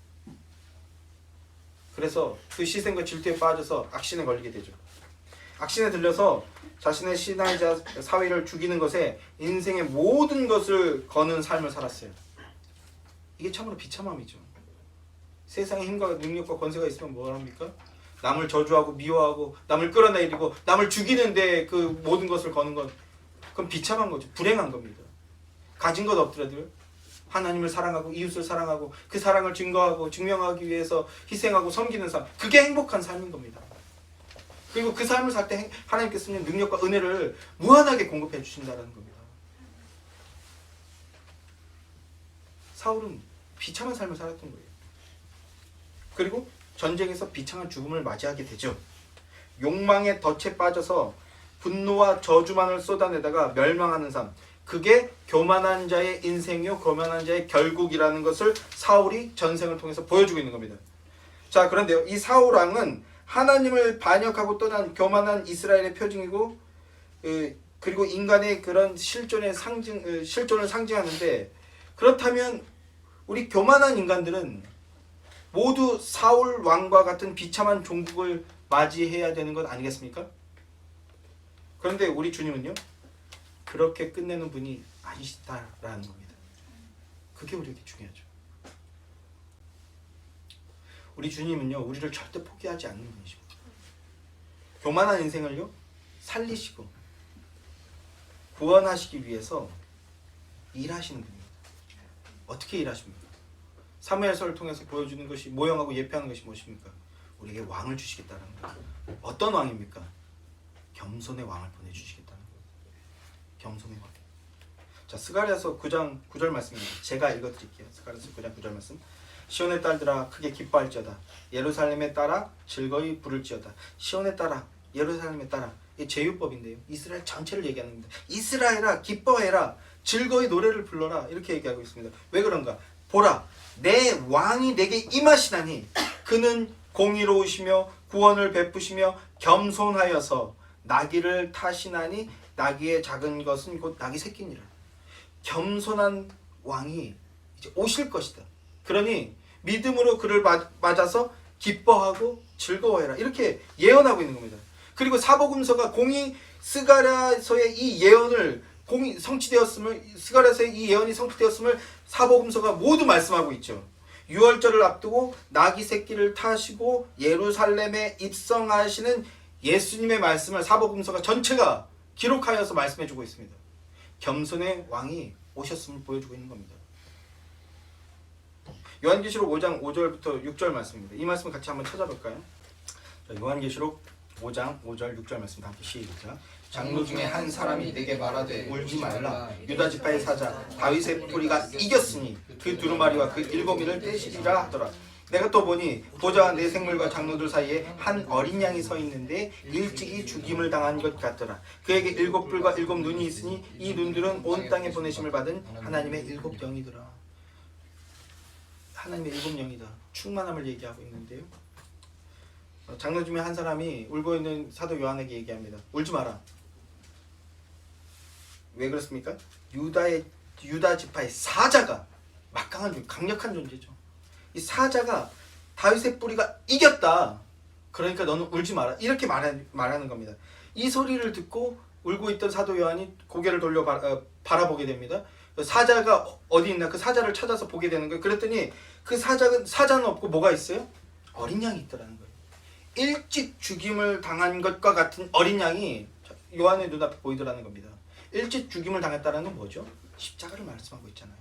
그래서 그 시샘과 질투에 빠져서 악신에 걸리게 되죠. 악신에 들려서 자신의 신하이자 사위를 죽이는 것에 인생의 모든 것을 거는 삶을 살았어요. 이게 참으로 비참함이죠. 세상에 힘과 능력과 권세가 있으면 뭘 합니까? 남을 저주하고 미워하고 남을 끌어내리고 남을 죽이는데 그 모든 것을 거는 건 그건 비참한 거죠. 불행한 겁니다. 가진 것 없더라도요, 하나님을 사랑하고 이웃을 사랑하고 그 사랑을 증거하고 증명하기 위해서 희생하고 섬기는 삶, 그게 행복한 삶인 겁니다. 그리고 그 삶을 살 때 하나님께서는 능력과 은혜를 무한하게 공급해 주신다는 겁니다. 사울은 비참한 삶을 살았던 거예요. 그리고 전쟁에서 비참한 죽음을 맞이하게 되죠. 욕망의 덫에 빠져서 분노와 저주만을 쏟아내다가 멸망하는 삶, 그게 교만한 자의 인생이요 교만한 자의 결국이라는 것을 사울이 전생을 통해서 보여주고 있는 겁니다. 자, 그런데요, 이 사울 왕은 하나님을 반역하고 떠난 교만한 이스라엘의 표징이고, 그리고 인간의 그런 실존을 상징하는데, 그렇다면 우리 교만한 인간들은 모두 사울 왕과 같은 비참한 종국을 맞이해야 되는 것 아니겠습니까? 그런데 우리 주님은요, 그렇게 끝내는 분이 아니시다라는 겁니다. 그게 우리에게 중요하죠. 우리 주님은요, 우리를 절대 포기하지 않는 분이십니다. 교만한 인생을요, 살리시고 구원하시기 위해서 일하시는 분입니다. 어떻게 일하십니까? 사무엘서를 통해서 보여주는 것이, 모형하고 예표하는 것이 무엇입니까? 우리에게 왕을 주시겠다는 거예요. 어떤 왕입니까? 겸손의 왕을 보내주시겠다는 거예요. 겸손의 왕. 자, 스가랴서 9장 9절 말씀입니다. 제가 읽어드릴게요. 스가랴서 9장 9절 말씀. 시온의 딸들아 크게 기뻐할지어다. 예루살렘에 따라 즐거이 부를지어다. 시온에 따라, 예루살렘에 따라. 이게 제유법인데요, 이스라엘 전체를 얘기하는 겁니다. 이스라엘아 기뻐해라, 즐거이 노래를 불러라, 이렇게 얘기하고 있습니다. 왜 그런가? 보라, 내 왕이 내게 임하시나니 그는 공의로우시며 구원을 베푸시며 겸손하여서 나귀를 타시나니 나귀의 작은 것은 곧 나귀 새끼니라. 겸손한 왕이 이제 오실 것이다. 그러니 믿음으로 그를 맞아서 기뻐하고 즐거워해라, 이렇게 예언하고 있는 겁니다. 그리고 사복음서가 스가랴서의 이 예언을 스가랴서의 이 예언이 성취되었음을 사복음서가 모두 말씀하고 있죠. 유월절을 앞두고 나귀 새끼를 타시고 예루살렘에 입성하시는 예수님의 말씀을 사복음서가 전체가 기록하여서 말씀해주고 있습니다. 겸손의 왕이 오셨음을 보여주고 있는 겁니다. 요한계시록 5장 5절부터 6절 말씀입니다. 이 말씀을 같이 한번 찾아볼까요? 자, 요한계시록 5장 5절 6절 말씀 함께 시작. 장로 중에 한 사람이 내게 말하되 울지 말라. 유다 지파의 사자 다윗의 뿌리가 이겼으니 그 두루마리와 그 일곱이를 떼시리라 하더라. 내가 또 보니 보좌와 내 생물과 장로들 사이에 한 어린 양이 서 있는데 일찍이 죽임을 당한 것 같더라. 그에게 일곱 뿔과 일곱 눈이 있으니 이 눈들은 온 땅에 보내심을 받은 하나님의 일곱 영이더라. 하나님의 일곱 영이다. 충만함을 얘기하고 있는데요, 장로 중에 한 사람이 울고 있는 사도 요한에게 얘기합니다. 울지 마라. 왜 그렇습니까? 유다 지파의 사자가, 막강한 강력한 존재죠. 이 사자가 다윗의 뿌리가 이겼다. 그러니까 너는 울지 마라, 이렇게 말하는 겁니다. 이 소리를 듣고 울고 있던 사도 요한이 고개를 돌려 바라보게 됩니다. 사자가 어디 있나, 그 사자를 찾아서 보게 되는 거예요. 그랬더니 그 사자는 없고 뭐가 있어요? 어린 양이 있더라는 거예요. 일찍 죽임을 당한 것과 같은 어린 양이 요한의 눈앞에 보이더라는 겁니다. 일찍 죽임을 당했다는 건 뭐죠? 십자가를 말씀하고 있잖아요.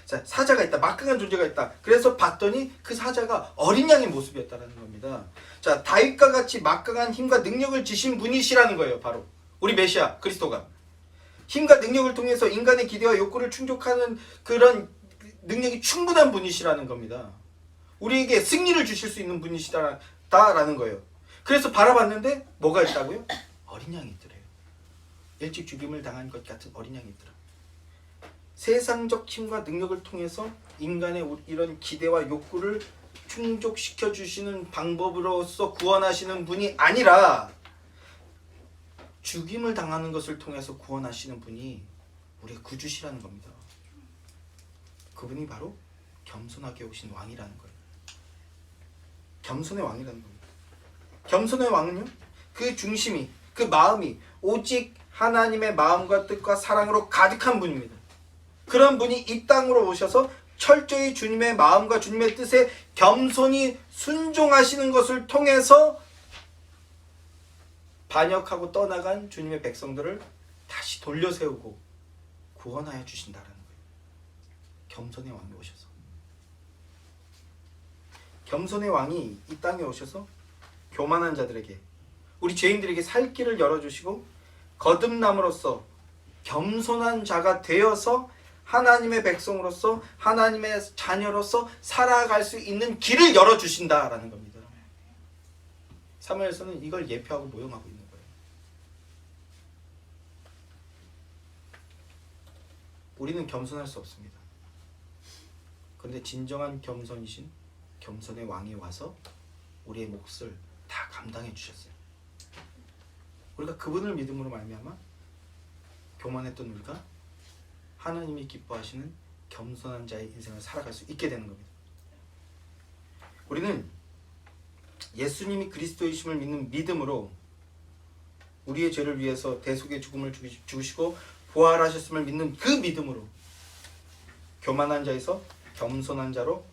자, 사자가 있다, 막강한 존재가 있다. 그래서 봤더니 그 사자가 어린 양의 모습이었다는 겁니다. 자, 다윗과 같이 막강한 힘과 능력을 지신 분이시라는 거예요. 바로 우리 메시아 그리스도가. 힘과 능력을 통해서 인간의 기대와 욕구를 충족하는 그런 능력이 충분한 분이시라는 겁니다. 우리에게 승리를 주실 수 있는 분이시다라는 거예요. 그래서 바라봤는데 뭐가 있다고요? 어린 양이 있더래요. 일찍 죽임을 당한 것 같은 어린 양이 있더라. 세상적 힘과 능력을 통해서 인간의 이런 기대와 욕구를 충족시켜 주시는 방법으로서 구원하시는 분이 아니라 죽임을 당하는 것을 통해서 구원하시는 분이 우리의 구주시라는 겁니다. 그분이 바로 겸손하게 오신 왕이라는 거예요. 겸손의 왕이라는 겁니다. 겸손의 왕은요, 그 중심이, 그 마음이 오직 하나님의 마음과 뜻과 사랑으로 가득한 분입니다. 그런 분이 이 땅으로 오셔서 철저히 주님의 마음과 주님의 뜻에 겸손히 순종하시는 것을 통해서 반역하고 떠나간 주님의 백성들을 다시 돌려세우고 구원하여 주신다라는 거예요. 겸손의 왕이 오셔서. 겸손의 왕이 이 땅에 오셔서 교만한 자들에게, 우리 죄인들에게 살 길을 열어주시고 거듭남으로써 겸손한 자가 되어서 하나님의 백성으로서 하나님의 자녀로서 살아갈 수 있는 길을 열어주신다라는 겁니다. 사무엘서는 이걸 예표하고 모형하고 있는 거예요. 우리는 겸손할 수 없습니다. 그런데 진정한 겸손이신 겸손의 왕이 와서 우리의 몫을 다 감당해 주셨어요. 우리가 그분을 믿음으로 말미암아 교만했던 우리가 하나님이 기뻐하시는 겸손한 자의 인생을 살아갈 수 있게 되는 겁니다. 우리는 예수님이 그리스도이심을 믿는 믿음으로 우리의 죄를 위해서 대속의 죽음을 죽으시고 부활하셨음을 믿는 그 믿음으로 교만한 자에서 겸손한 자로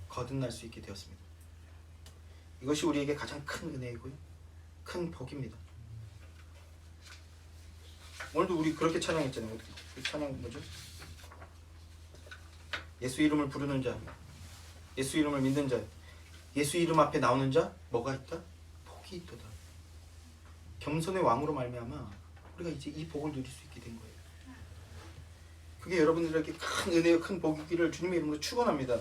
거듭날 수 있게 되었습니다. 이것이 우리에게 가장 큰 은혜이고요, 큰 복입니다. 오늘도 우리 그렇게 찬양했잖아요. 어떻게 그 찬양 뭐죠? 예수 이름을 부르는 자, 예수 이름을 믿는 자, 예수 이름 앞에 나오는 자 뭐가 있다? 복이 있도다. 겸손의 왕으로 말미암아 우리가 이제 이 복을 누릴 수 있게 된 거예요. 그게 여러분들에게 큰 은혜와 큰 복이기를 주님의 이름으로 축원합니다.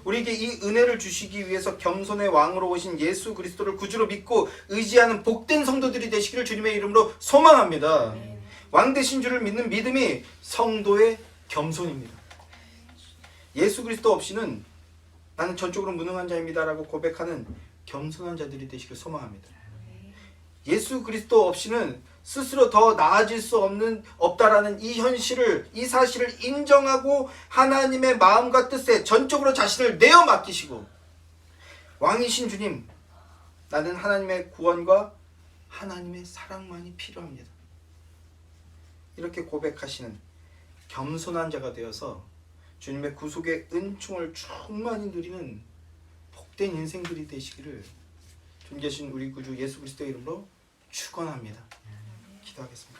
우리에게 이 은혜를 주시기 위해서 겸손의 왕으로 오신 예수 그리스도를 구주로 믿고 의지하는 복된 성도들이 되시기를 주님의 이름으로 소망합니다. 왕 되신 줄을 믿는 믿음이 성도의 겸손입니다. 예수 그리스도 없이는 나는 전적으로 무능한 자입니다 라고 고백하는 겸손한 자들이 되시길 소망합니다. 예수 그리스도 없이는 스스로 더 나아질 수 없다라는 이 현실을, 이 사실을 인정하고 하나님의 마음과 뜻에 전적으로 자신을 내어 맡기시고 왕이신 주님, 나는 하나님의 구원과 하나님의 사랑만이 필요합니다. 이렇게 고백하시는 겸손한 자가 되어서 주님의 구속의 은총을 충만히 누리는 복된 인생들이 되시기를 존귀하신 우리 구주 예수 그리스도의 이름으로 축원합니다. 기도하겠습니다.